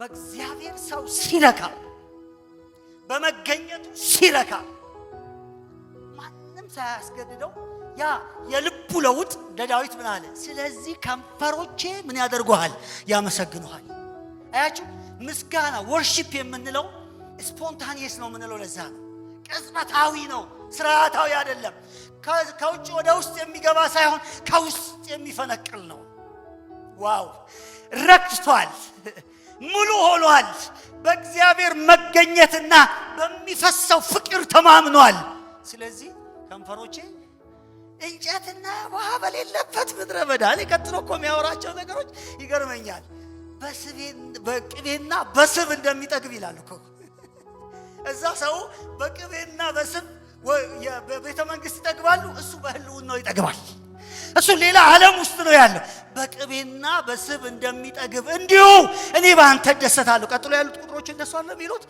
በእግዚአብሔር ሰው ሲረካ በመገኘቱ ሲረካ ማንም ሳያስገድደው ያ የልቡ ለውጥ ለዳዊት ምን አለ? ስለዚህ ከንፈሮቼ ምን ያደርጉሃል? ያመሰግኑሃል። አያችሁ ምስጋና ወርሺፕ የምንለው ስፖንታኒየስ ነው የምንለው ለዛ ነው። ቅጽበታዊ ነው፣ ስርዓታዊ አይደለም። ከውጭ ወደ ውስጥ የሚገባ ሳይሆን ከውስጥ የሚፈነቅል ነው። ዋው ረክቷል፣ ሙሉ ሆኗል። በእግዚአብሔር መገኘትና በሚፈሰው ፍቅር ተማምኗል። ስለዚህ ከንፈሮቼ እንጨትና ውሃ በሌለበት ምድረ በዳ ላይ ቀጥሎ እኮ የሚያወራቸው ነገሮች ይገርመኛል። በቅቤና በስብ እንደሚጠግብ ይላል እኮ እዛ ሰው በቅቤና በስብ በቤተ መንግስት ይጠግባሉ፣ እሱ በህልውናው ይጠግባል። እሱ ሌላ ዓለም ውስጥ ነው ያለው። በቅቤና በስብ እንደሚጠግብ እንዲሁ እኔ በአንተ እደሰታለሁ። ቀጥሎ ያሉት ቁጥሮች እንደሱ አለ የሚሉት